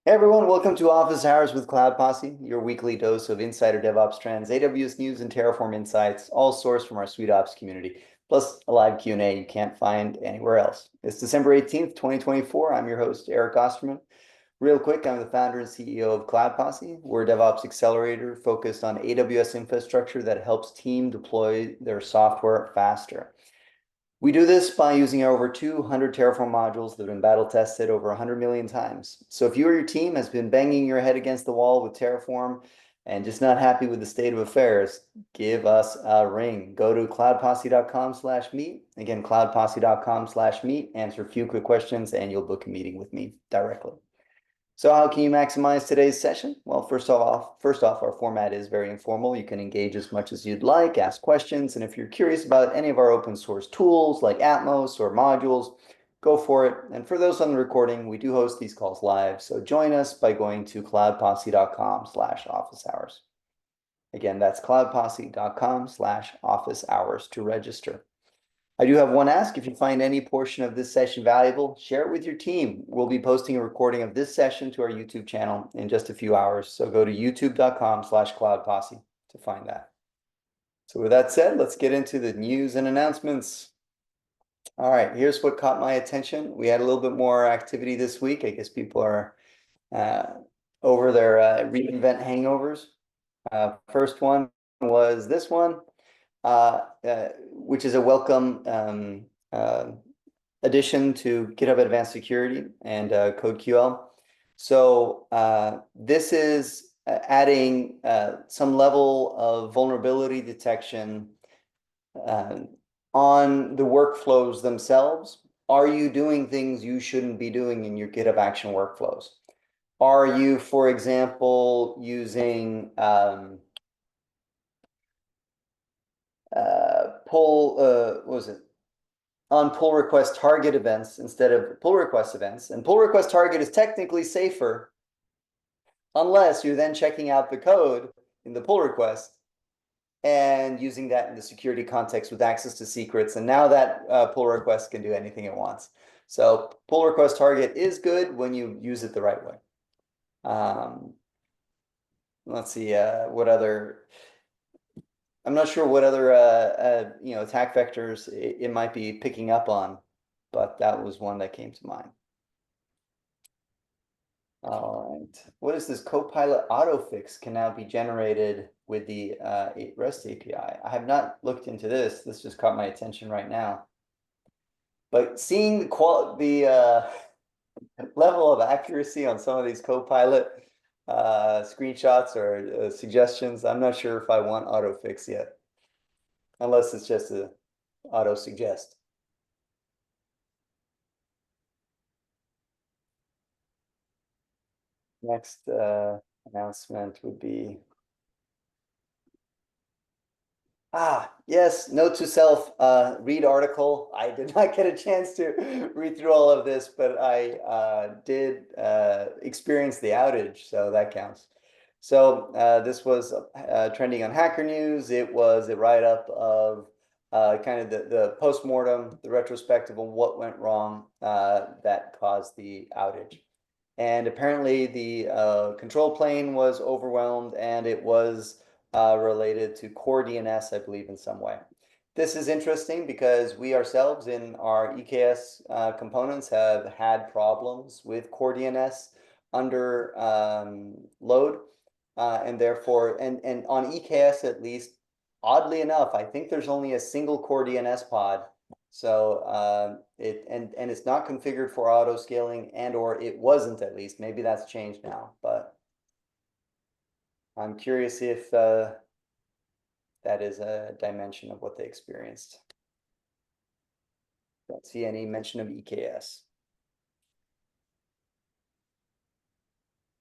Hey everyone, welcome to Office Hours with Cloud Posse, your weekly dose of insider DevOps trends, AWS news, and Terraform insights, all sourced from our sweetops community, plus a live Q&A you can't find anywhere else. It's December 18th, 2024. I'm your host, Eric Osterman. Real quick, I'm the founder and CEO of Cloud Posse. We're a DevOps accelerator focused on AWS infrastructure that helps team deploy their software faster. We do this by using our over 200 Terraform modules that have been battle tested over 100 million times. So if you or your team has been banging your head against the wall with Terraform and just not happy with the state of affairs, give us a ring. Go to cloudposse.com/meet. Again, cloudposse.com/meet. Answer a few quick questions and you'll book a meeting with me directly. So how can you maximize today's session? Well, first off, our format is very informal. You can engage as much as you'd like, ask questions, and if you're curious about any of our open source tools like Atmos or modules, go for it. And for those on the recording, we do host these calls live, so join us by going to cloudposse.com/officehours. Again, that's cloudposse.com/officehours to register. I do have one ask. If you find any portion of this session valuable, share it with your team. We'll be posting a recording of this session to our YouTube channel in just a few hours. So go to youtube.com/cloudposse to find that. So with that said, let's get into the news and announcements. All right, here's what caught my attention. We had a little bit more activity this week. I guess people are over their reInvent hangovers. First one was this one. Which is a welcome addition to GitHub Advanced Security and CodeQL. So this is adding some level of vulnerability detection on the workflows themselves. Are you doing things you shouldn't be doing in your GitHub action workflows? Are you, for example, using what was it? On pull request target events instead of pull request events. And pull request target is technically safer unless you're then checking out the code in the pull request and using that in the security context with access to secrets. And now that pull request can do anything it wants. So pull request target is good when you use it the right way. Let's see what other. I'm not sure what other attack vectors it might be picking up on, but that was one that came to mind. All right, what is this? Copilot autofix can now be generated with the REST API. I have not looked into this. This just caught my attention right now. But seeing the level of accuracy on some of these Copilot screenshots or suggestions, I'm not sure if I want autofix yet, unless it's just a auto suggest. Next announcement would be yes, note to self, read article. I did not get a chance to read through all of this, but I did experience the outage, so that counts. So this was trending on Hacker News. It was a write-up of kind of the post-mortem, the retrospective on what went wrong that caused the outage. And apparently the control plane was overwhelmed and it was related to core DNS, I believe, in some way. This is interesting because we ourselves in our EKS components have had problems with core DNS under load. And therefore, and on EKS at least, oddly enough, I think there's only a single core DNS pod. So it's not configured for auto scaling, and or it wasn't, at least. Maybe that's changed now, but I'm curious if that is a dimension of what they experienced. Don't see any mention of EKS.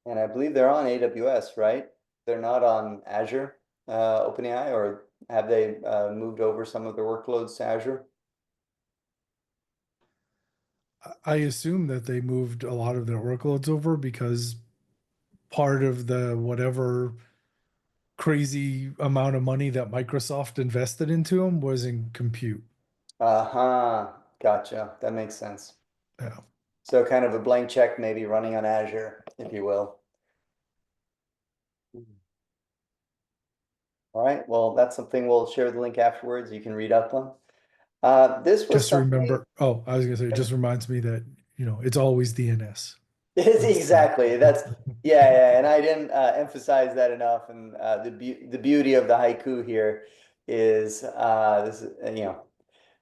And I believe they're on AWS, right? They're not on Azure, OpenAI, or have they moved over some of their workloads to Azure? I assume that they moved a lot of their workloads over because part of the whatever crazy amount of money that Microsoft invested into them was in compute. Uh-huh. Gotcha. That makes sense. Yeah. So kind of a blank check, maybe running on Azure, if you will. All right, well, that's something we'll share the link afterwards. You can read up on. This was Just something. remember, oh, I was gonna say, it just reminds me that, it's always DNS. Exactly. That's yeah, and I didn't emphasize that enough. And the beauty of the haiku here is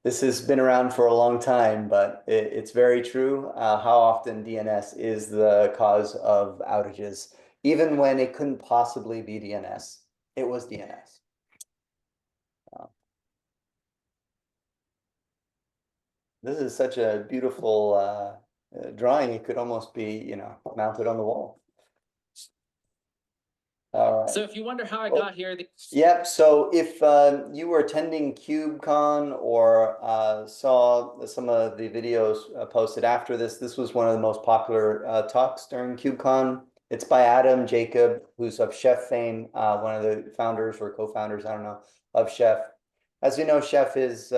this has been around for a long time, but it's very true. How often DNS is the cause of outages, even when it couldn't possibly be DNS, it was DNS. This is such a beautiful drawing. It could almost be, mounted on the wall. All right. So if you wonder how I got here, Yep. So if you were attending KubeCon or saw some of the videos posted after this was one of the most popular talks during KubeCon. It's by Adam Jacob, who's of Chef fame, one of the founders or co-founders, I don't know, of Chef. As we know, Chef is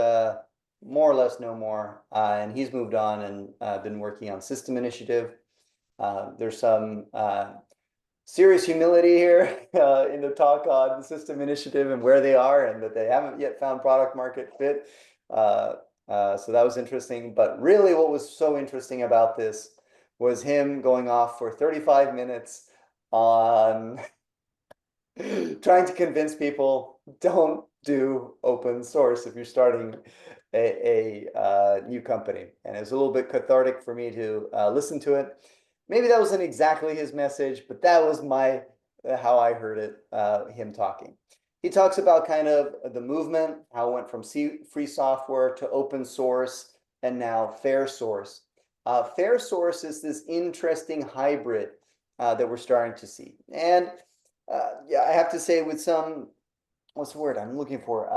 more or less no more, and he's moved on and been working on System Initiative. There's some serious humility here in the talk on the System Initiative and where they are, and that they haven't yet found product market fit. So that was interesting. But really what was so interesting about this was him going off for 35 minutes on trying to convince people, don't do open source if you're starting a new company. And it was a little bit cathartic for me to listen to it. Maybe that wasn't exactly his message, but that was how I heard it, him talking. He talks about kind of the movement, how it went from free software to open source and now fair source. Fair source is this interesting hybrid that we're starting to see. And yeah, I have to say with some, what's the word I'm looking for?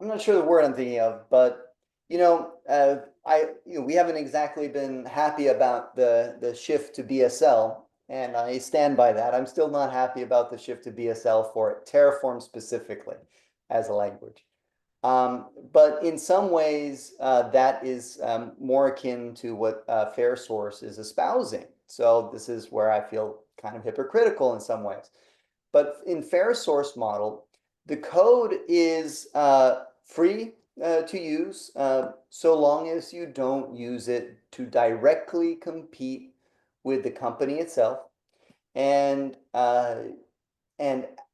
I'm not sure the word I'm thinking of, but we haven't exactly been happy about the shift to BSL, and I stand by that. I'm still not happy about the shift to BSL for Terraform specifically as a language. But in some ways, that is more akin to what Fair Source is espousing. So this is where I feel kind of hypocritical in some ways. But in Fair Source model, the code is free to use so long as you don't use it to directly compete with the company itself. And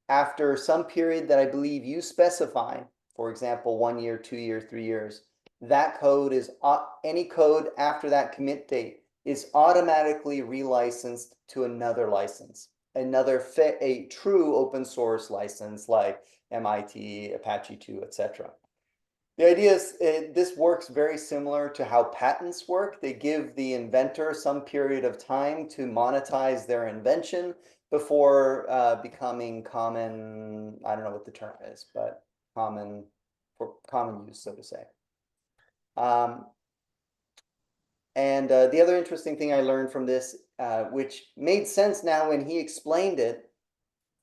after some period that I believe you specify, for example, 1 year, 2 years, 3 years, that code is any code after that commit date is automatically relicensed to another license, a true open source license like MIT, Apache 2, etc. The idea is this works very similar to how patents work. They give the inventor some period of time to monetize their invention before becoming common. I don't know what the term is, but common use, so to say. And the other interesting thing I learned from this, which made sense now when he explained it,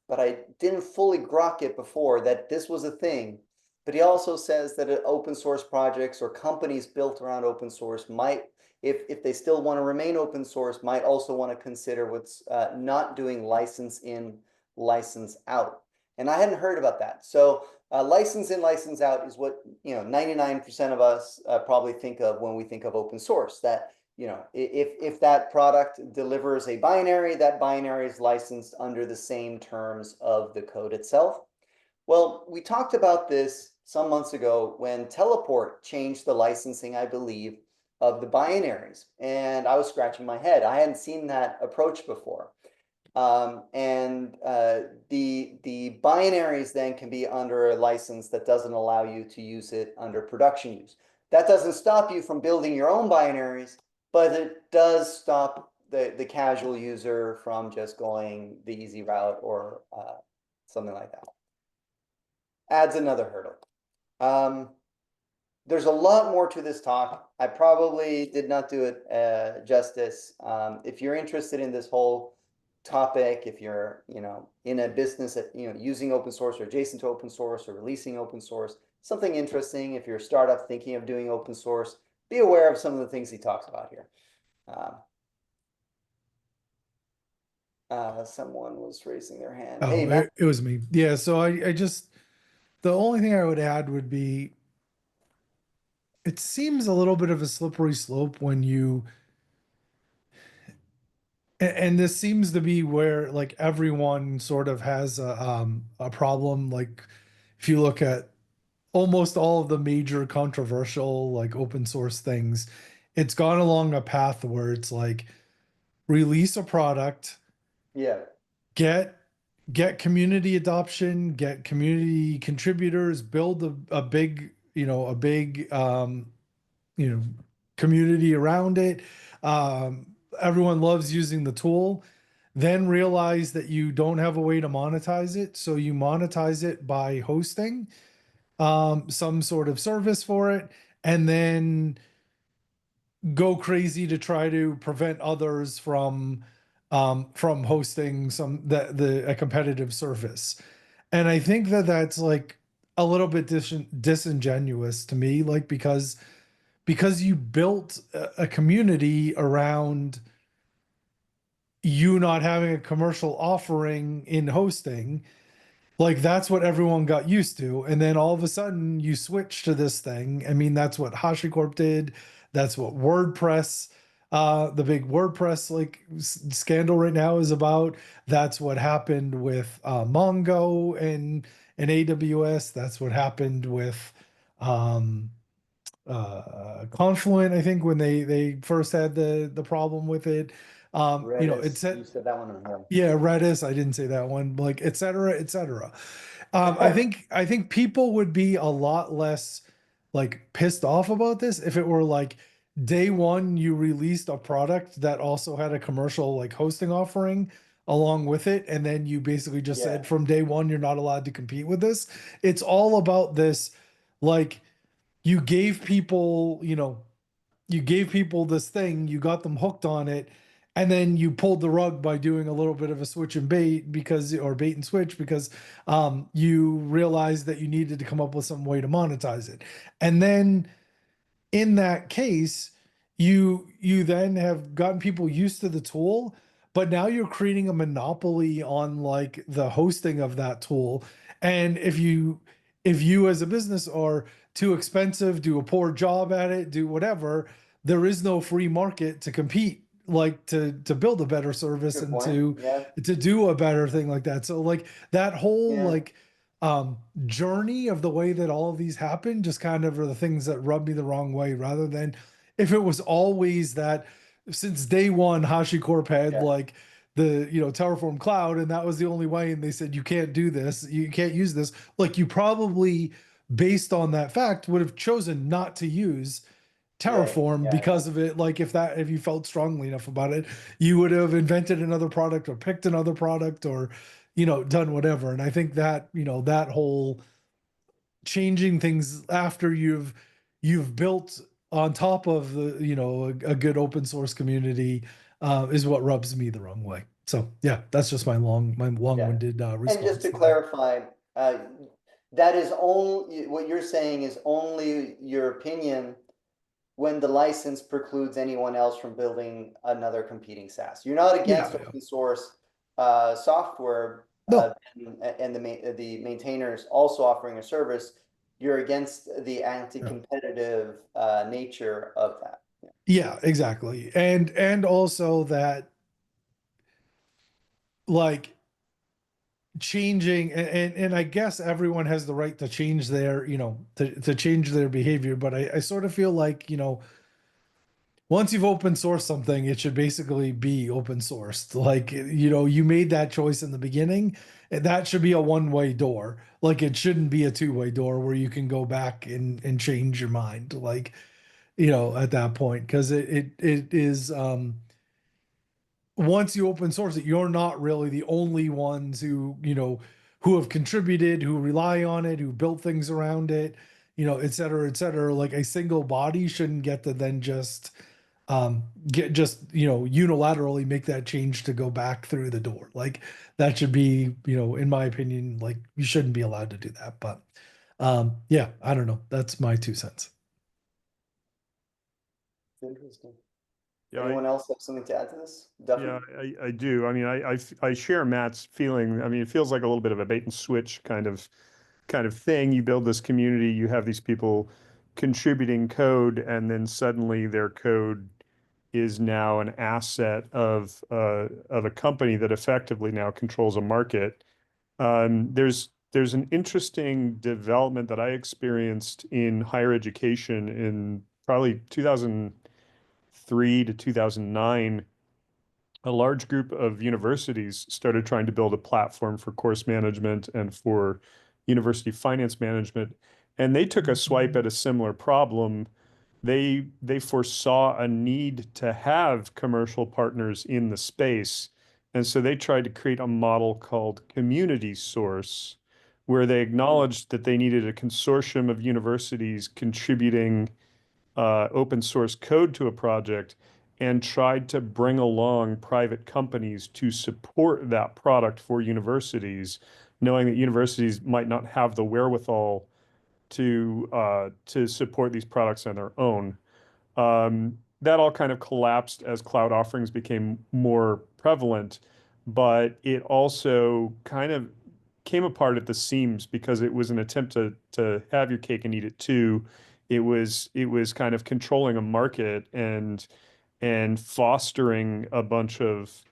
but I didn't fully grok it before, that this was a thing. But he also says that open source projects or companies built around open source might, if they still want to remain open source, might also want to consider what's not doing license in, license out. And I hadn't heard about that. So license in, license out is what 99% of us probably think of when we think of open source. That if that product delivers a binary, that binary is licensed under the same terms of the code itself. Well, we talked about this some months ago when Teleport changed the licensing, I believe, of the binaries. And I was scratching my head. I hadn't seen that approach before. And the binaries then can be under a license that doesn't allow you to use it under production use. That doesn't stop you from building your own binaries, but it does stop the casual user from just going the easy route or something like that. Adds another hurdle. There's a lot more to this talk. I probably did not do it justice. If you're interested in this whole topic, if you're in a business that using open source or adjacent to open source or releasing open source, something interesting. If you're a startup thinking of doing open source, be aware of some of the things he talks about here. Someone was raising their hand. Hey, Oh, Matt. it was me. Yeah. So I just, the only thing I would add would be it seems a little bit of a slippery slope when you, and this seems to be where like everyone sort of has a problem. Like if you look at almost all of the major controversial like open source things, it's gone along a path where it's like release a product, Yeah, get community adoption, get community contributors, build a big, a big you know, community around it. Um, Everyone loves using the tool. Then realize that you don't have a way to monetize it, so you monetize it by hosting some sort of service for it, and then go crazy to try to prevent others from hosting some the a competitive service. And I think that that's like a little bit disingenuous to me, like because you built a community around you not having a commercial offering in hosting. Like that's what everyone got used to. And then all of a sudden you switch to this thing. I mean, that's what HashiCorp did. That's what WordPress, the big WordPress like scandal right now is about. That's what happened with Mongo and AWS. That's what happened with um, Confluent, I think, when they first had the problem with it. It Redis. You said, said that one on him. yeah, Redis. I didn't say that one. Like, et cetera, et cetera. I think people would be a lot less like pissed off about this if it were like day one you released a product that also had a commercial like hosting offering along with it, and then you basically just Yeah, said from day one you're not allowed to compete with this. It's all about this, like you gave people, you gave people this thing, you got them hooked on it, and then you pulled the rug by doing a little bit of a switch and bait because, or bait and switch because you realized that you needed to come up with some way to monetize it. And then in that case, you then have gotten people used to the tool, but now you're creating a monopoly on like the hosting of that tool. And if you as a business are too expensive, do a poor job at it, do whatever, there is no free market to compete, like to build a better service good and point. to Yeah, to do a better thing like that. So like that whole yeah, like journey of the way that all of these happen just kind of are the things that rub me the wrong way, rather than if it was always that since day one HashiCorp had yeah. like the Terraform cloud and that was the only way, and they said you can't do this, you can't use this, like you probably based on that fact would have chosen not to use Yeah, Terraform yeah, because of it. Like if you felt strongly enough about it, you would have invented another product or picked another product or done whatever. And I think that that whole changing things after you've built on top of the a good open source community is what rubs me the wrong way. So yeah, that's just my yeah. long-winded And just response to to that. clarify, uh, that is only what you're saying is only your opinion when the license precludes anyone else from building another competing SaaS. You're not Yeah, against yeah. open source software No. and the maintainers also offering a service. You're against the Yeah. anti-competitive nature of that. Yeah, exactly. And also that like changing and I guess everyone has the right to change their, to change their behavior, but I sort of feel like, once you've open sourced something, it should basically be open sourced. Like, you made that choice in the beginning, and that should be a one-way door. Like it shouldn't be a two-way door where you can go back and change your mind. Like, at that point, because it is once you open source it, you're not really the only ones who have contributed, who rely on it, who built things around it, et cetera, et cetera. Like a single body shouldn't get to then just get just unilaterally make that change to go back through the door. Like that should be, in my opinion, like you shouldn't be allowed to do that. But Yeah, I don't know. That's my 2 cents. Interesting. Yeah, Anyone else have something to add to this? yeah, Duffy? I do. I mean, I share Matt's feeling. I mean, it feels like a little bit of a bait and switch kind of thing. You build this community, you have these people contributing code, and then suddenly their code is now an asset of a company that effectively now controls a market. There's an interesting development that I experienced in higher education in probably 2003 to 2009. A large group of universities started trying to build a platform for course management and for university finance management. And they took a swipe at a similar problem. They foresaw a need to have commercial partners in the space. And so they tried to create a model called community source, where they acknowledged that they needed a consortium of universities contributing open source code to a project and tried to bring along private companies to support that product for universities, knowing that universities might not have the wherewithal to support these products on their own. That all kind of collapsed as cloud offerings became more prevalent, but it also kind of came apart at the seams because it was an attempt to have your cake and eat it too. It was kind of controlling a market and fostering a bunch of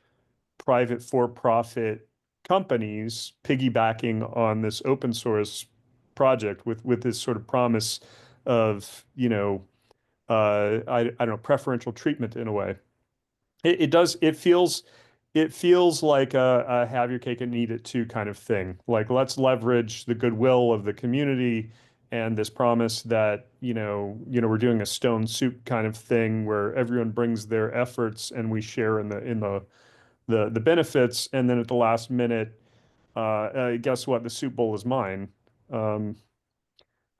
private for-profit companies piggybacking on this open source project with this sort of promise of, I don't know, preferential treatment in a way. It feels like a have your cake and eat it too kind of thing. Like, let's leverage the goodwill of the community and this promise that, we're doing a stone soup kind of thing where everyone brings their efforts and we share in the benefits. And then at the last minute, guess what? The soup bowl is mine. Um,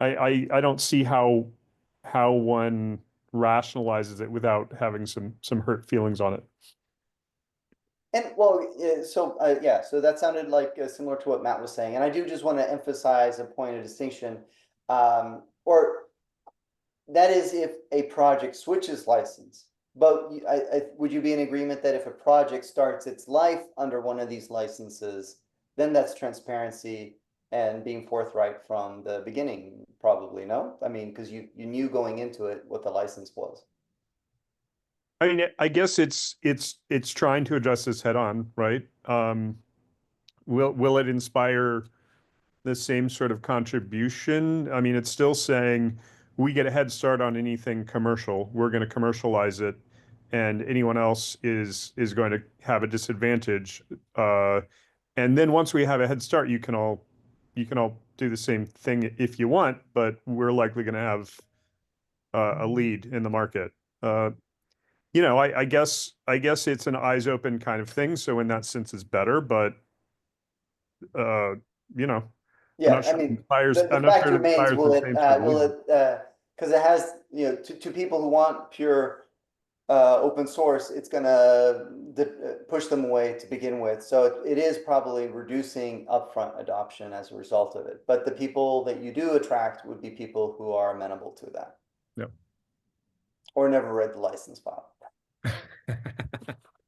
I don't see how one rationalizes it without having some hurt feelings on it. And well, yeah, so that sounded like similar to what Matt was saying. And I do just want to emphasize a point of distinction. Or that is if a project switches license. But would you be in agreement that if a project starts its life under one of these licenses, then that's transparency and being forthright from the beginning, probably, no? I mean, because you knew going into it what the license was. I mean, I guess it's trying to address this head on, right? Will it inspire the same sort of contribution? I mean, it's still saying we get a head start on anything commercial. We're going to commercialize it, and anyone else is going to have a disadvantage. And then once we have a head start, you can all do the same thing if you want, but we're likely going to have a lead in the market. I guess it's an eyes open kind of thing. So in that sense, it's better. But uh, you know, I'm Yeah, not I sure it mean, inspires. the I'm not fact sure it remains, inspires the same sort of lead. because it has, to people who want pure open source, it's gonna push them away to begin with. So it is probably reducing upfront adoption as a result of it. But the people that you do attract would be people who are amenable to that Yeah. or never read the license file.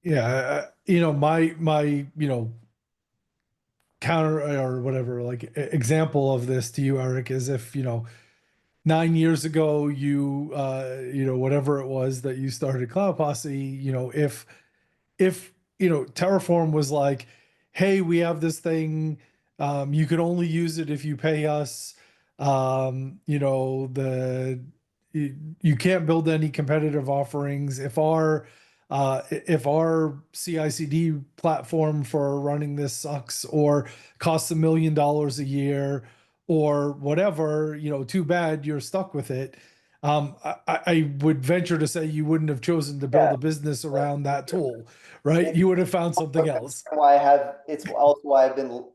Yeah, my counter or whatever example of this to you, Eric, is if 9 years ago whatever it was that you started Cloud Posse, if Terraform was like, hey, we have this thing, you can only use it if you pay us, you can't build any competitive offerings. If our CICD platform for running this sucks or costs $1 million a year or whatever, too bad, you're stuck with it. I would venture to say you wouldn't have chosen to build Yeah, a business around that tool, right? You would have found something else. It's also why I've been,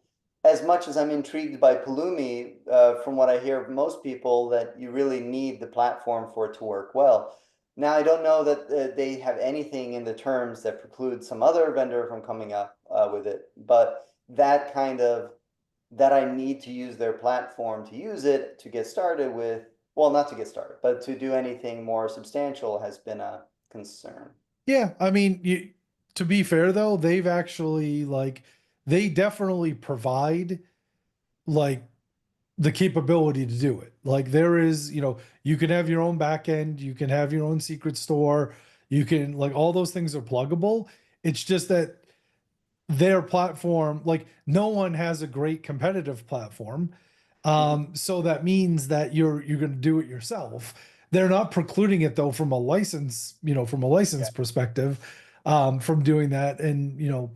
as much as I'm intrigued by Pulumi, from what I hear of most people, that you really need the platform for it to work well. Now, I don't know that they have anything in the terms that preclude some other vendor from coming up with it, but that kind of that I need to use their platform to use it to get started with, well, not to get started, but to do anything more substantial has been a concern. Yeah, I mean, to be fair though, they've actually like they definitely provide like the capability to do it. Like there is, you can have your own backend, you can have your own secret store, you can like all those things are pluggable. It's just that their platform, like no one has a great competitive platform. So that means that you're going to do it yourself. They're not precluding it though from a license, from a license perspective, from doing that. And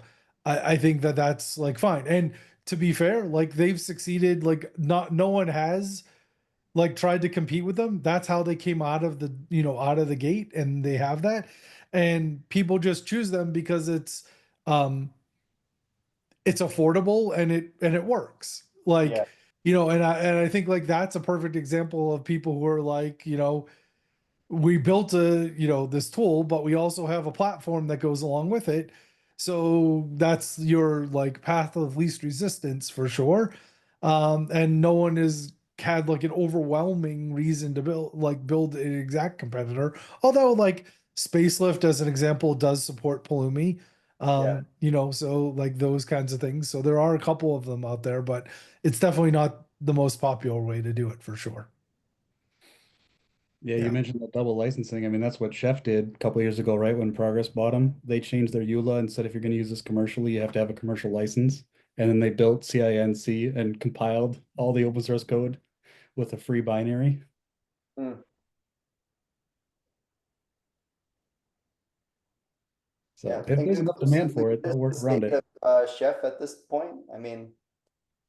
I think that that's like fine. And to be fair, like they've succeeded. Like no one has like tried to compete with them. That's how they came out of the out of the gate, and they have that. And people just choose them because um it's affordable and it works. Yeah. Like, and I think like that's a perfect example of people who are like, we built this tool, but we also have a platform that goes along with it. So that's your like path of least resistance for sure. And no one has had like an overwhelming reason to build an exact competitor. Although like Spacelift as an example does support Pulumi. Yeah. So like those kinds of things. So there are a couple of them out there, but it's definitely not the most popular way to do it for sure. Yeah, Yeah. you mentioned the double licensing. I mean, that's what Chef did a couple of years ago, right? When Progress bought them, they changed their EULA and said if you're going to use this commercially, you have to have a commercial license. And then they built CINC and compiled all the open source code with a free binary. Mm. So Yeah. if And there's enough demand for it, this they'll work is around the it. state of Chef at this point. I mean,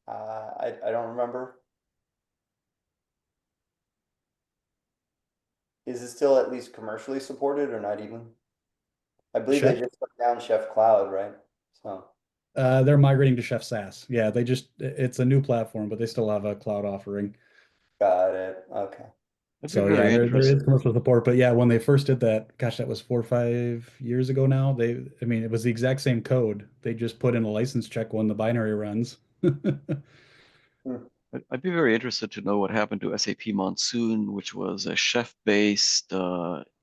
I don't remember. Is it still at least commercially supported or not even? I believe they Chef, just took down Chef Cloud, right? So they're migrating to Chef SaaS. Yeah, it's a new platform, but they still have a cloud offering. got it. Okay. That'd be So yeah, very there is interesting. commercial support, but yeah, when they first did that, gosh, that was 4 or 5 years ago now. I mean, it was the exact same code. They just put in a license check when the binary runs. Hmm. I'd be very interested to know what happened to SAP Monsoon, which was a chef-based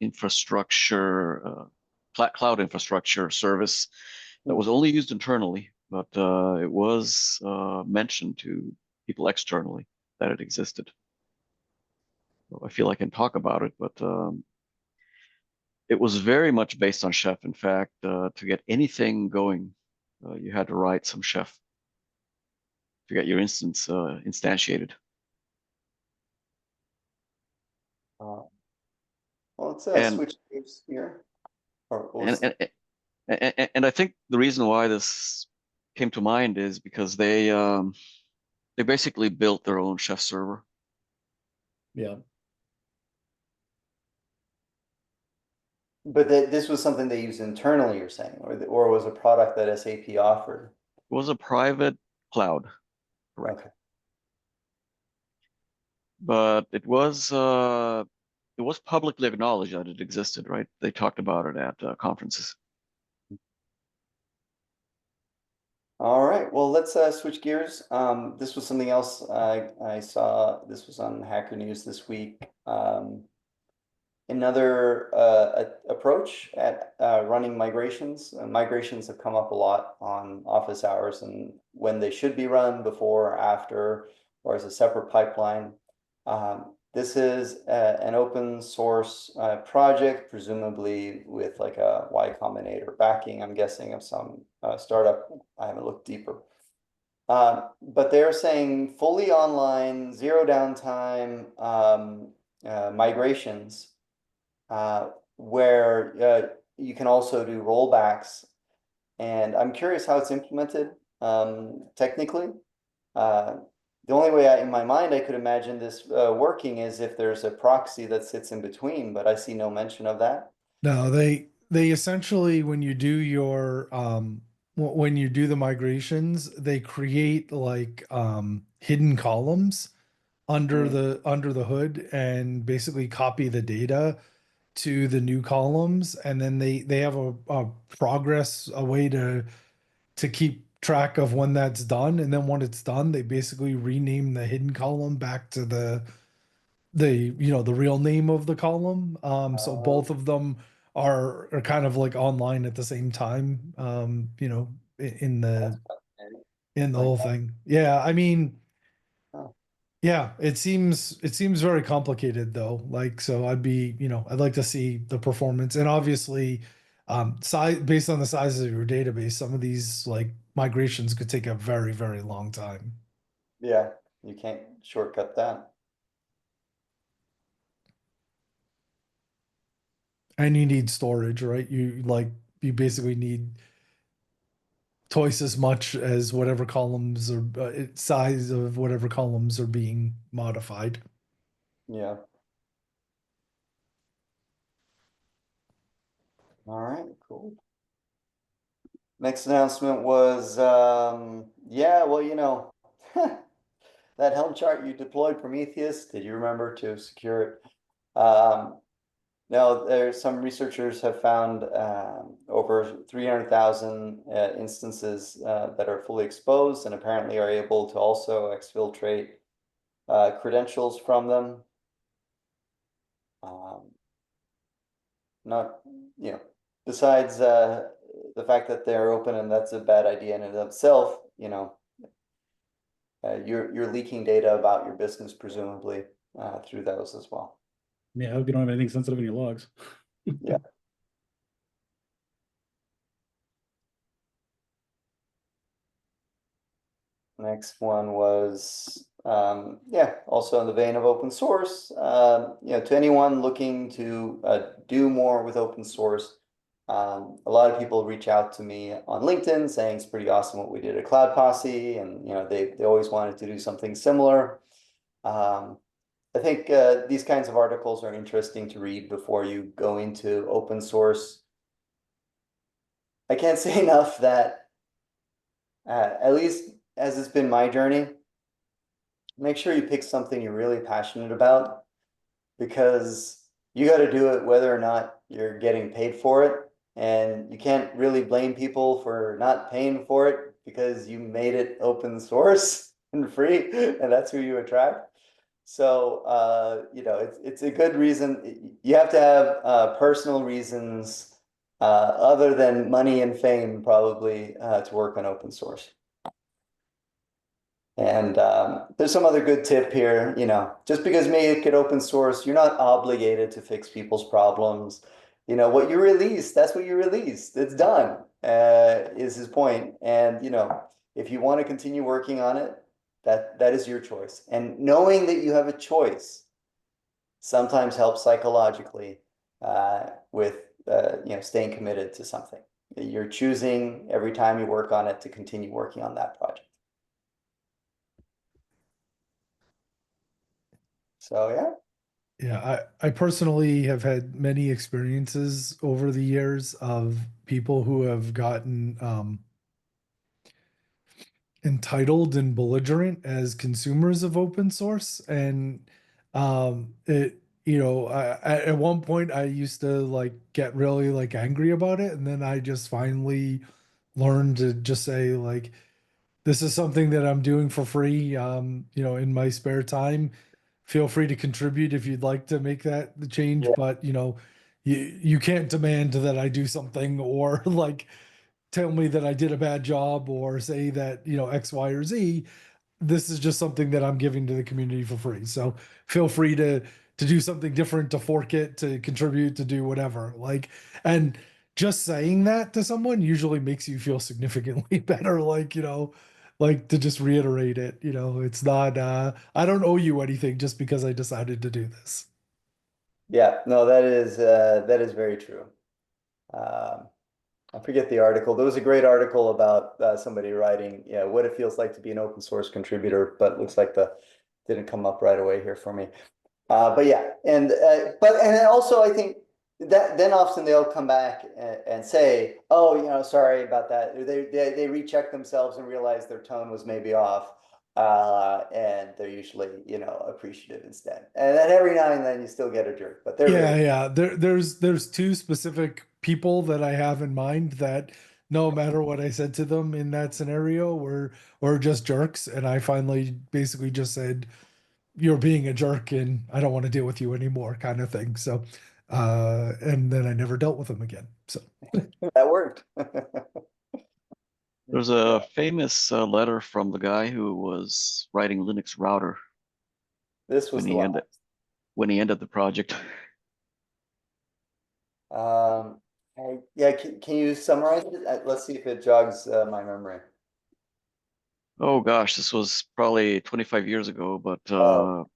infrastructure, cloud infrastructure service that was only used internally, but it was mentioned to people externally that it existed. So I feel I can talk about it, but it was very much based on Chef. In fact, to get anything going, you had to write some Chef to get your instance instantiated. Uh, well, let's And switch gears here. Or and and I think the reason why this came to mind is because they basically built their own Chef server. Yeah. but this was something they used internally, you're saying, or was a product that SAP offered? It was a private cloud, correct? Okay. But it was publicly acknowledged that it existed, right? They talked about it at conferences. All right. Well, let's switch gears. This was something else I saw. This was on Hacker News this week. Another approach at running migrations. Migrations have come up a lot on office hours and when they should be run, before, after, or as a separate pipeline. This is an open source project, presumably with like a Y Combinator backing, I'm guessing, of some startup. I haven't looked deeper. But they're saying fully online, zero downtime migrations where you can also do rollbacks. And I'm curious how it's implemented technically. The only way in my mind I could imagine this working is if there's a proxy that sits in between, but I see no mention of that. No, they essentially when you do your when you do the migrations, they create like hidden columns under the hood and basically copy the data to the new columns, and then they have a progress, a way to keep track of when that's done, and then when it's done, they basically rename the hidden column back to the the real name of the column. So both of them are kind of like online at the same time. In the Like whole that. thing. Yeah, I mean, Oh. yeah, it seems very complicated though. Like, so I'd like to see the performance, and obviously, size based on the size of your database, some of these like migrations could take a very, very long time. Yeah, you can't shortcut that. And you need storage, right? You basically need twice as much as whatever columns or size of whatever columns are being modified. Yeah. All right, cool. Next announcement was, yeah, well, that Helm chart you deployed Prometheus, did you remember to secure it? Now, there's some researchers have found over 300,000 instances that are fully exposed and apparently are able to also exfiltrate credentials from them. Not, besides the fact that they're open and that's a bad idea in and of itself, you're leaking data about your business presumably through those as well. Yeah, I hope you don't have anything sensitive in your logs. Yeah. Next one was, also in the vein of open source, to anyone looking to do more with open source. A lot of people reach out to me on LinkedIn saying it's pretty awesome what we did at Cloud Posse, and they always wanted to do something similar. I think these kinds of articles are interesting to read before you go into open source. I can't say enough that at least as it's been my journey, make sure you pick something you're really passionate about, because you got to do it whether or not you're getting paid for it. And you can't really blame people for not paying for it because you made it open source and free, and that's who you attract. So, it's a good reason. You have to have personal reasons other than money and fame, probably, to work on open source. And there's some other good tip here, just because you make it open source, you're not obligated to fix people's problems. What you release, that's what you release. It's done, is his point. And, if you want to continue working on it, that is your choice. And knowing that you have a choice sometimes helps psychologically with, staying committed to something. You're choosing every time you work on it to continue working on that project. So, yeah. Yeah, I personally have had many experiences over the years of people who have gotten entitled and belligerent as consumers of open source. And at one point I used to like get really like angry about it, and then I just finally learned to just say like, this is something that I'm doing for free, in my spare time. Feel free to contribute if you'd like to make that the change, Yeah. but you can't demand that I do something, or like tell me that I did a bad job, or say that, X, Y, or Z. This is just something that I'm giving to the community for free. So feel free to do something different, to fork it, to contribute, to do whatever. Like, and just saying that to someone usually makes you feel significantly better. Like to just reiterate it. It's not I don't owe you anything just because I decided to do this. Yeah, no, that is very true. I forget the article. There was a great article about somebody writing, what it feels like to be an open source contributor, but looks like the didn't come up right away here for me. But yeah, and also I think that then often they'll come back and say, oh, sorry about that. They recheck themselves and realize their tone was maybe off. And they're usually, appreciative instead. And then every now and then you still get a jerk, but they're Yeah. There's two specific people that I have in mind that no matter what I said to them in that scenario, were just jerks. And I finally basically just said, you're being a jerk and I don't want to deal with you anymore, kind of thing. So, and then I never dealt with them again. So, That worked. There's a famous letter from the guy who was writing Linux router This was when the he one. when he ended the project. Yeah, can you summarize it? Let's see if it jogs my memory. Oh gosh, this was probably 25 years ago, but Oh,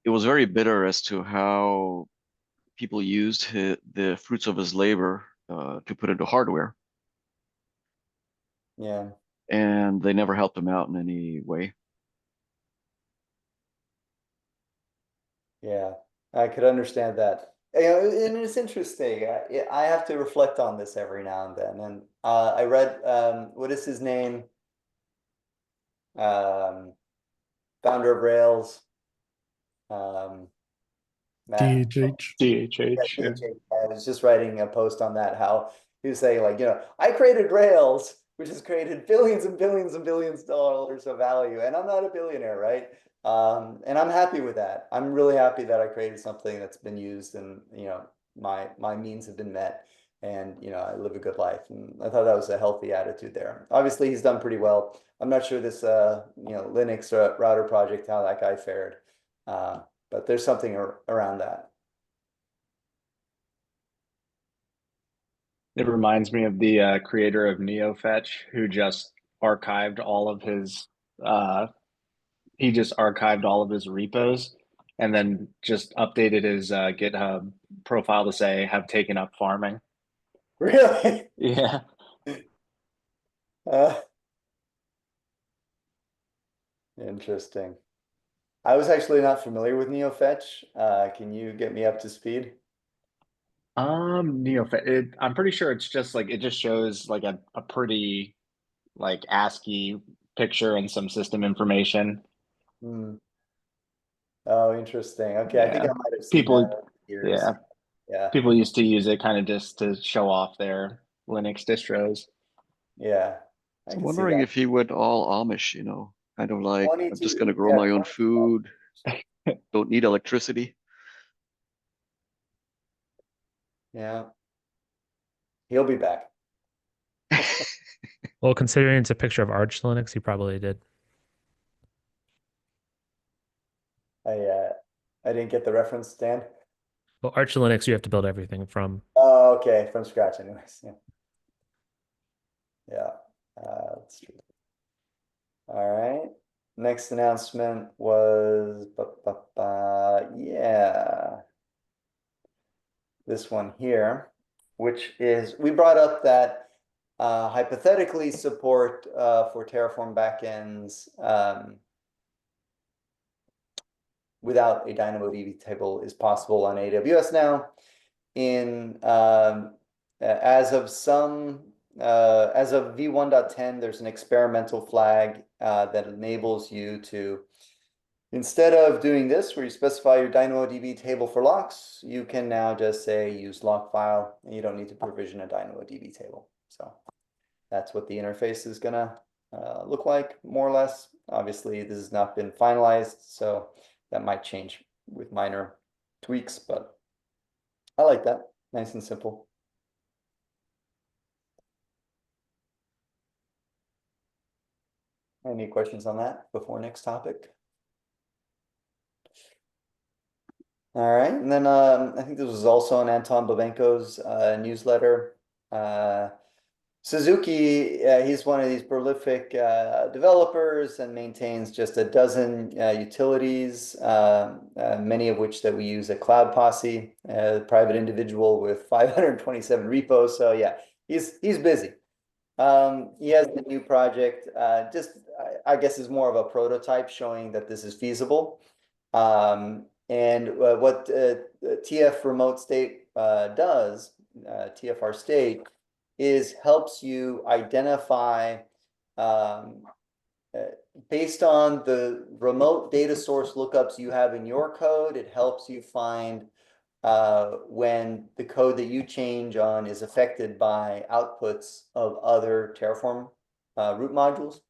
it was very bitter as to how people used the fruits of his labor to put into hardware, yeah. and they never helped him out in any way. Yeah, I could understand that. You know, and it's interesting. I have to reflect on this every now and then. And I read, what is his name? Um, Founder of Rails, um, Matt. DHH. DHH. Yeah. I was just writing a post on that, how he was saying, like, I created Rails, which has created billions and billions and billions of dollars of value, and I'm not a billionaire, right? And I'm happy with that. I'm really happy that I created something that's been used, and my means have been met, and I live a good life. And I thought that was a healthy attitude there. Obviously, he's done pretty well. I'm not sure this Linux router project, how that guy fared, but there's something around that. It reminds me of the creator of NeoFetch, who just archived all of his he just archived all of his repos and then just updated his GitHub profile to say have taken up farming. Really? Yeah. Uh, Interesting. I was actually not familiar with NeoFetch. Can you get me up to speed? NeoFetch. I'm pretty sure it's just like it just shows like a pretty like ASCII picture and some system information. Hmm. Oh, interesting. Okay, I think Yeah. I might have seen that People, over the years. yeah. Yeah, People used to use it kind of just to show off their Linux distros. yeah. I So I'm can see wondering that. if he went all Amish, kind of like I'm just going 22, to grow yeah, my own 22. food, don't need electricity. Yeah, he'll be back. Well, considering it's a picture of Arch Linux, he probably did. I didn't get the reference, Dan. Well, Arch Linux, you have to build everything from. Oh, okay, from scratch, anyways. Yeah, yeah, that's true. All right. Next announcement was, yeah, this one here, which is, we brought up that hypothetically support for Terraform backends without a DynamoDB table is possible on AWS now. As of v1.10, there's an experimental flag that enables you to, instead of doing this where you specify your DynamoDB table for locks, you can now just say use lock file, and you don't need to provision a DynamoDB table. So that's what the interface is gonna look like, more or less. Obviously, this has not been finalized, so that might change with minor tweaks, but I like that. Nice and simple. Any questions on that before next topic? All right, and then I think this was also on Anton Babenko's newsletter. Suzuki, he's one of these prolific developers and maintains just a dozen utilities, many of which that we use at Cloud Posse, a private individual with 527 repos. So yeah, he's busy. He has the new project, I guess is more of a prototype showing that this is feasible. And what TF Remote State does, tfrstate, is helps you identify based on the remote data source lookups you have in your code. It helps you find when the code that you change on is affected by outputs of other Terraform root modules.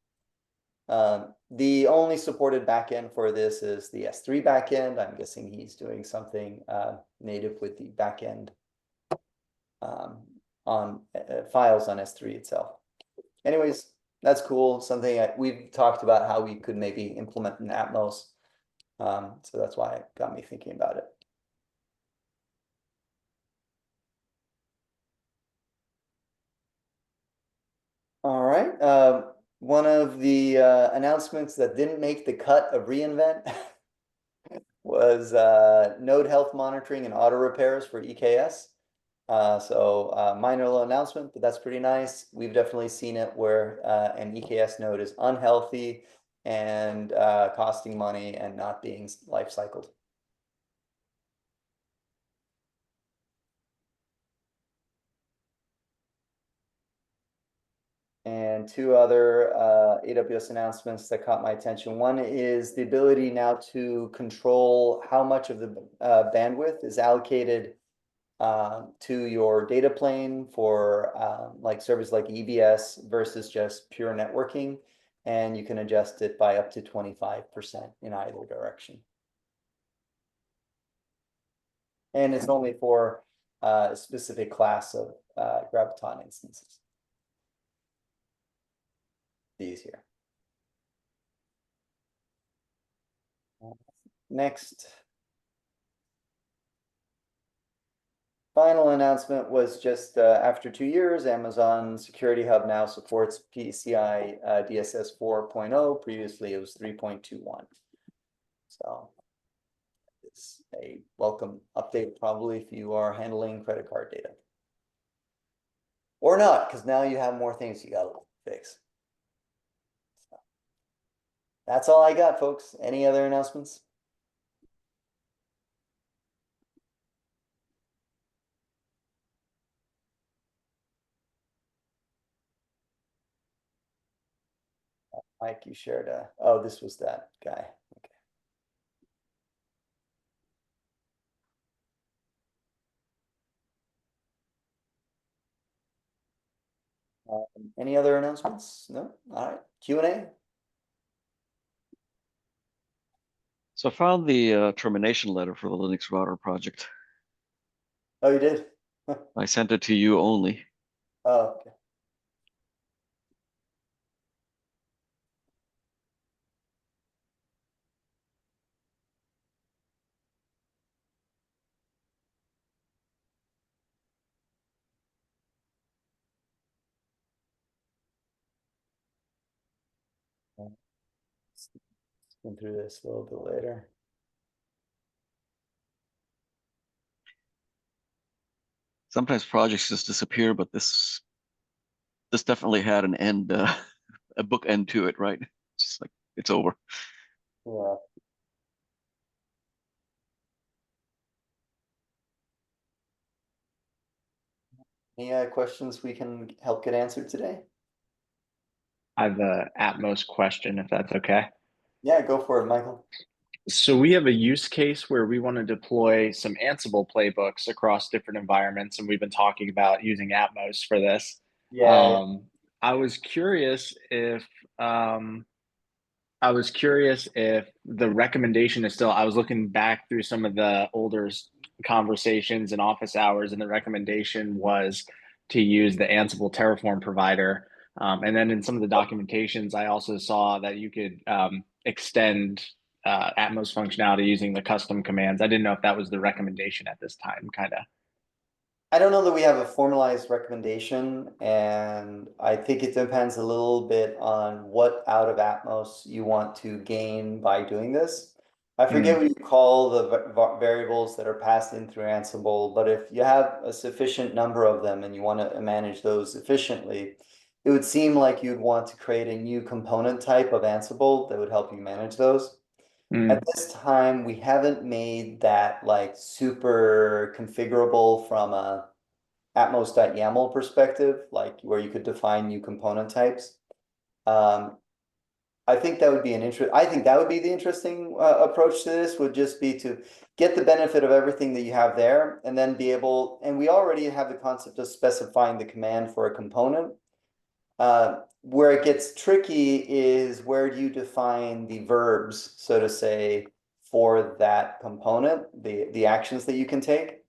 The only supported backend for this is the S3 backend. I'm guessing he's doing something native with the backend on files on S3 itself. Anyways, that's cool. Something we've talked about how we could maybe implement in Atmos. So that's why it got me thinking about it. All right. One of the announcements that didn't make the cut of reInvent was node health monitoring and auto repairs for EKS. So minor little announcement, but that's pretty nice. We've definitely seen it where an EKS node is unhealthy and costing money and not being life cycled. And two other AWS announcements that caught my attention. One is the ability now to control how much of the bandwidth is allocated to your data plane for like services like EBS versus just pure networking. And you can adjust it by up to 25% in either direction. And it's only for a specific class of Graviton instances. These here. Next. Final announcement was just after 2 years, Amazon Security Hub now supports PCI DSS 4.0. Previously, it was 3.21. So it's a welcome update, probably, if you are handling credit card data. Or not, because now you have more things you got to fix. So that's all I got, folks. Any other announcements? Mike, you shared oh, this was that guy. Okay. Any other announcements? No? All right. Q&A. So I found the termination letter for the Linux router project. Oh, you did? I sent it to you only. Oh, okay. Let's go through this a little bit later. Sometimes projects just disappear, but this definitely had an end, a book end to it, right? It's just like it's over. Yeah. Any questions we can help get answered today? I have a Atmos question, if that's okay. Yeah, go for it, Michael. So we have a use case where we want to deploy some Ansible playbooks across different environments, and we've been talking about using Atmos for this. Yeah. I was curious if the recommendation is still. I was looking back through some of the older conversations and office hours, and the recommendation was to use the Ansible Terraform provider. And then in some of the documentations, I also saw that you could extend Atmos functionality using the custom commands. I didn't know if that was the recommendation at this time, kind of. I don't know that we have a formalized recommendation, and I think it depends a little bit on what out of Atmos you want to gain by doing this. I forget what you call the variables that are passed in through Ansible, but if you have a sufficient number of them and you want to manage those efficiently, it would seem like you'd want to create a new component type of Ansible that would help you manage those. At this time, we haven't made that like super configurable from a Atmos.yaml perspective, like where you could define new component types. I think that would be I think that would be the interesting approach to this, would just be to get the benefit of everything that you have there and then be able, and we already have the concept of specifying the command for a component. Where it gets tricky is where do you define the verbs, so to say, for that component, the actions that you can take.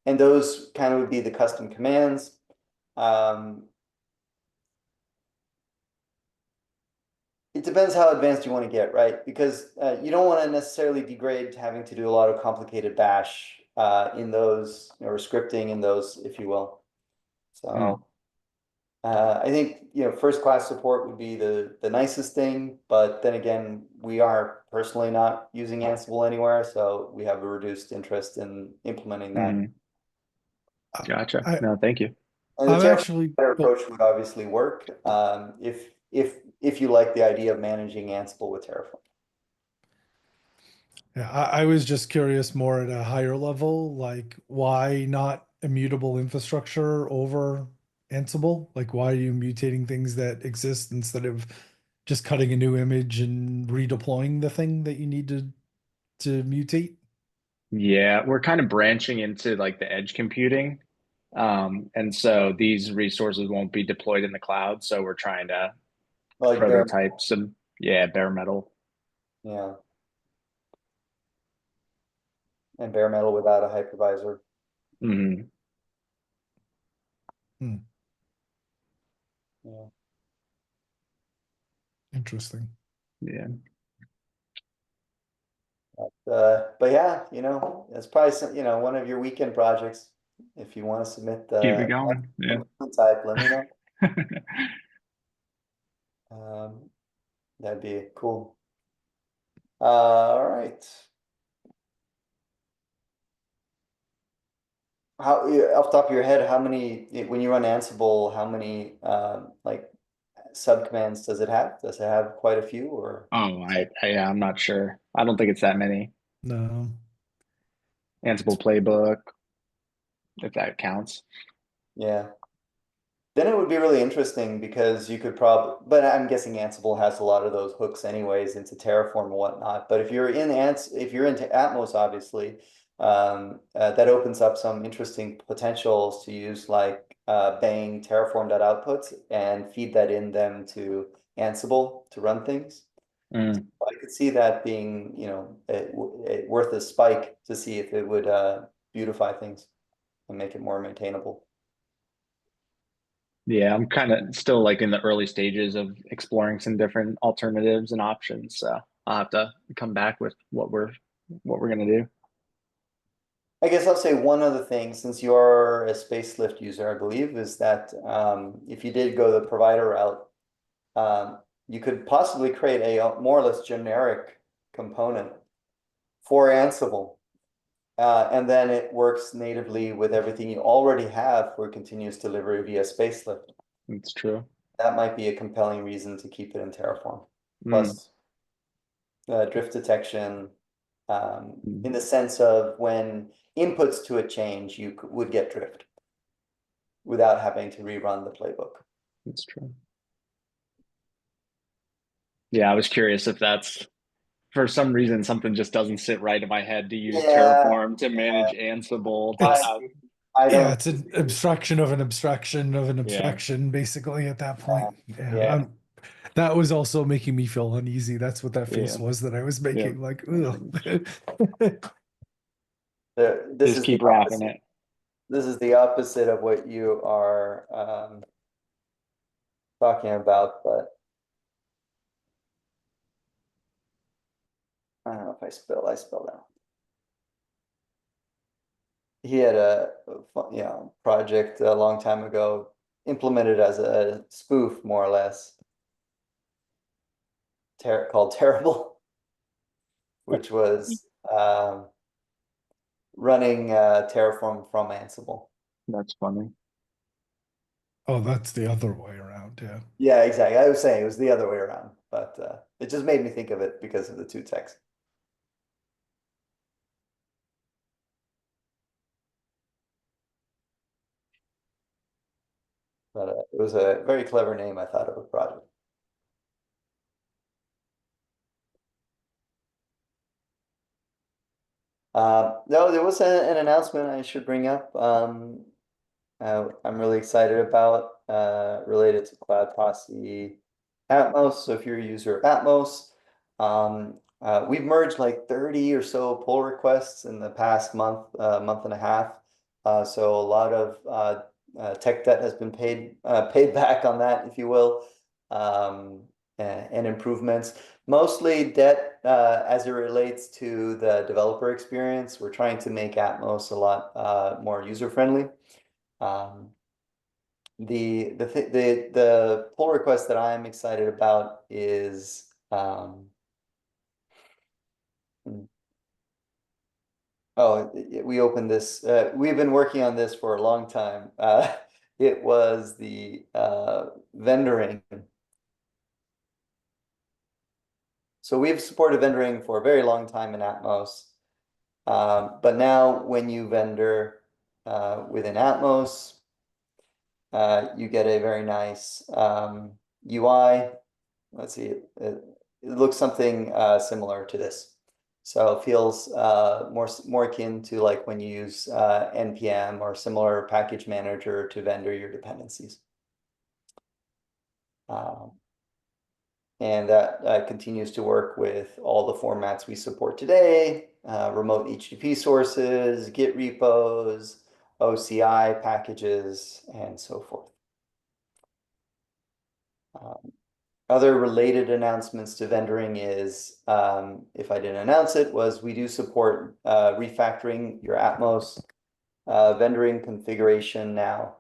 And those kind of would be the custom commands. It depends how advanced you want to get, right? Because you don't want to necessarily degrade to having to do a lot of complicated bash in those, or scripting in those, if you will. So I think, first class support would be the nicest thing, but then again, we are personally not using Ansible anywhere, so we have a reduced interest in implementing that. Gotcha. No, thank you. And the I'm actually Terraform approach would obviously work if you like the idea of managing Ansible with Terraform. Yeah, I was just curious more at a higher level, like why not immutable infrastructure over Ansible? Like why are you mutating things that exist instead of just cutting a new image and redeploying the thing that you need to mutate? Yeah, we're kind of branching into like the edge computing. And so these resources won't be deployed in the cloud. So we're trying to Like prototype some, bare metal. Yeah. And bare metal without a hypervisor. Hmm. Yeah. Interesting. Yeah. But yeah, it's probably some, one of your weekend projects. If you want to submit Keep it the going. Yeah. type, let me know. That'd be cool. All right. How, off the top of your head, how many, when you run Ansible, how many like subcommands does it have? Does it have quite a few, or? Oh, I'm not sure. I don't think it's that many. No. Ansible playbook, if that counts. Yeah. Then it would be really interesting because you could probably, but I'm guessing Ansible has a lot of those hooks anyways into Terraform and whatnot. But if you're if you're into Atmos, obviously, that opens up some interesting potentials to use like bang terraform.outputs and feed that in them to Ansible to run things. Mm. I could see that being, worth a spike to see if it would beautify things and make it more maintainable. Yeah, I'm kind of still like in the early stages of exploring some different alternatives and options. So I'll have to come back with what we're gonna do. I guess I'll say one other thing, since you are a Spacelift user, I believe, is that if you did go the provider route, you could possibly create a more or less generic component for Ansible. And then it works natively with everything you already have for continuous delivery via Spacelift. It's true. That might be a compelling reason to keep it in Terraform. Mm. Plus, drift detection, in the sense of when inputs to a change, you would get drift without having to rerun the playbook. It's true. Yeah, I was curious if that's for some reason something just doesn't sit right in my head to use Terraform to manage Ansible. I don't. Yeah, it's an abstraction of an abstraction of an abstraction, basically, at that point. Yeah. That was also making me feel uneasy. That's what that face Yeah. was that I was making. Yeah. Like, ugh. This Just is keep the wrapping opposite. it. This is the opposite of what you are talking about, but I don't know if I spelled out. He had a project a long time ago, implemented as a spoof, more or less, called Terrible, which was running Terraform from Ansible. That's funny. Oh, that's the other way around. Yeah. Yeah, exactly. I was saying it was the other way around, but it just made me think of it because of the two texts. But it was a very clever name, I thought, of a project. No, there was an announcement I should bring up. I'm really excited about related to Cloud Posse Atmos. So if you're a user of Atmos, we've merged like 30 or so pull requests in the past month, month and a half. So a lot of tech debt has been paid back on that, if you will, and improvements. Mostly debt as it relates to the developer experience. We're trying to make Atmos a lot more user-friendly. The pull request that I'm excited about is we opened this. We've been working on this for a long time. It was the vendoring. So we've supported vendoring for a very long time in Atmos. But now when you vendor within Atmos, you get a very nice UI. Let's see, it looks something similar to this. So it feels more akin to like when you use NPM or similar package manager to vendor your dependencies. And that continues to work with all the formats we support today, remote HTTP sources, Git repos, OCI packages, and so forth. Other related announcements to vendoring is, if I didn't announce it, was we do support refactoring your Atmos vendoring configuration now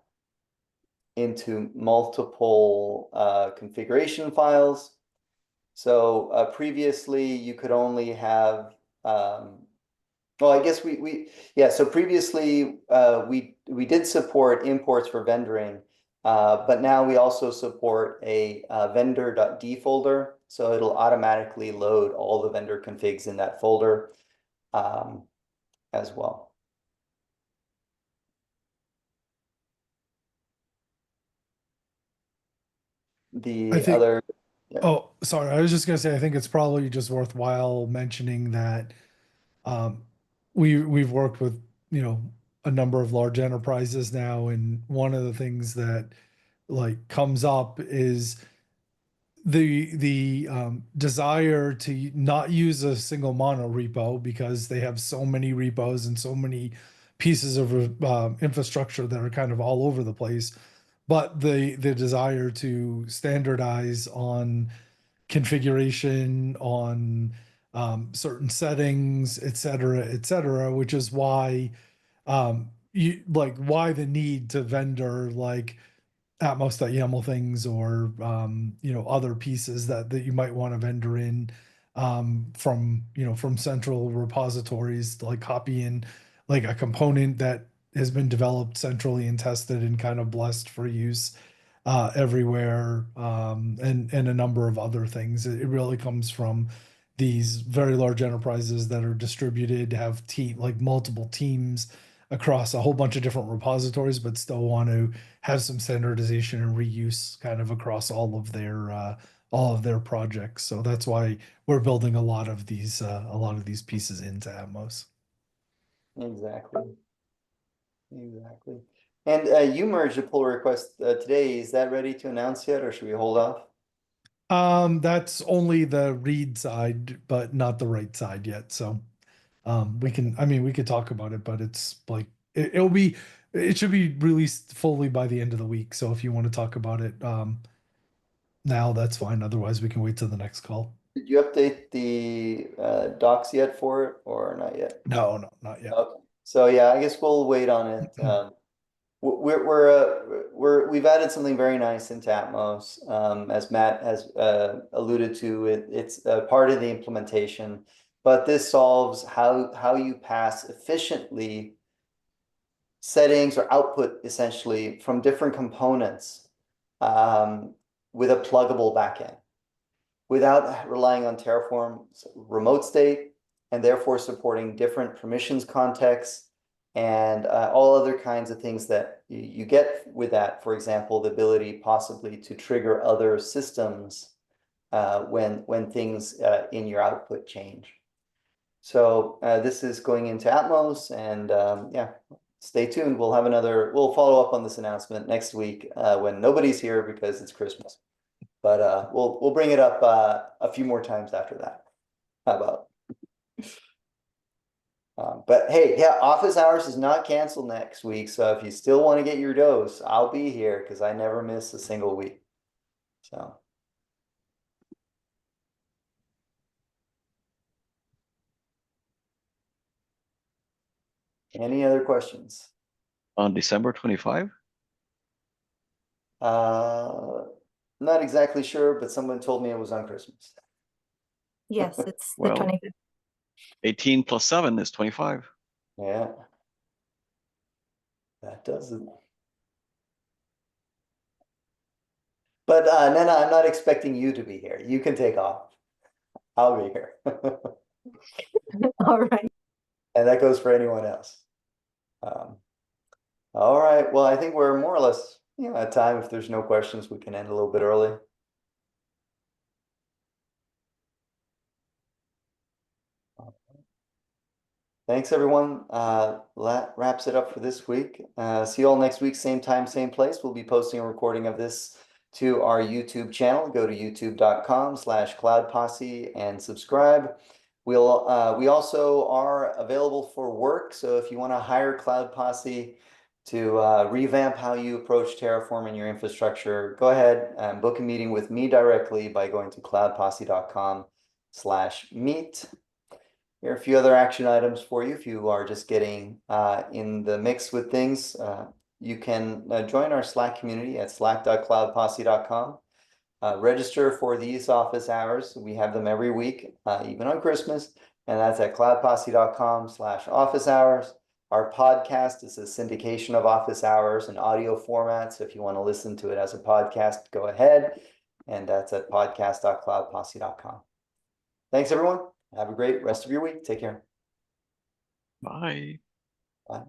into multiple configuration files. So previously you could only have, well, I guess so previously we did support imports for vendoring, but now we also support a vendor.d folder. So it'll automatically load all the vendor configs in that folder as well. Oh, sorry. I was just gonna say, I think it's probably just worthwhile mentioning that we've worked with, a number of large enterprises now, and one of the things that like comes up is the desire to not use a single mono repo because they have so many repos and so many pieces of infrastructure that are kind of all over the place, but the desire to standardize on configuration, on certain settings, et cetera, which is why why the need to vendor like Atmos.yaml things or other pieces that you might want to vendor in from central repositories to like copy in like a component that has been developed centrally and tested and kind of blessed for use everywhere, and a number of other things. It really comes from these very large enterprises that are distributed, have multiple teams across a whole bunch of different repositories, but still want to have some standardization and reuse kind of across all of their projects. So that's why we're building a lot of these pieces into Atmos. Exactly. And you merged a pull request today. Is that ready to announce yet, or should we hold off? That's only the read side, but not the write side yet. So we could talk about it, but it's like it should be released fully by the end of the week. So if you want to talk about it now, that's fine. Otherwise, we can wait till the next call. Did you update the docs yet for it, or not yet? No, not yet. Okay. So yeah, I guess we'll wait on it. We've added something very nice into Atmos, as Matt has alluded to. It's part of the implementation, but this solves how you pass efficiently settings or output essentially from different components with a pluggable backend without relying on Terraform Remote State and therefore supporting different permissions contexts and all other kinds of things that you get with that. For example, the ability possibly to trigger other systems when things in your output change. So this is going into Atmos, and yeah, stay tuned. We'll follow up on this announcement next week when nobody's here because it's Christmas. But we'll bring it up a few more times after that. How about? But hey, yeah, office hours is not canceled next week. So if you still want to get your dose, I'll be here because I never miss a single week. So. Any other questions? On December 25? Not exactly sure, but someone told me it was on Christmas. Yes, it's the Well, 25th. 18 plus 7 is 25. Yeah. That does it. But Nena, I'm not expecting you to be here. You can take off. I'll be here. All right. And that goes for anyone else. All right. Well, I think we're more or less, at time. If there's no questions, we can end a little bit early. Thanks, everyone. That wraps it up for this week. See you all next week, same time, same place. We'll be posting a recording of this to our YouTube channel. Go to youtube.com/cloudposse and subscribe. We also are available for work. So if you want to hire Cloud Posse to revamp how you approach Terraform in your infrastructure, go ahead and book a meeting with me directly by going to cloudposse.com/meet. Here are a few other action items for you if you are just getting in the mix with things. You can join our Slack community at slack.cloudposse.com. Register for these office hours. We have them every week, even on Christmas, and that's at cloudposse.com/office hours. Our podcast is a syndication of office hours in audio format. So if you want to listen to it as a podcast, go ahead. And that's at podcast.cloudposse.com. Thanks, everyone. Have a great rest of your week. Take care. Bye. Bye.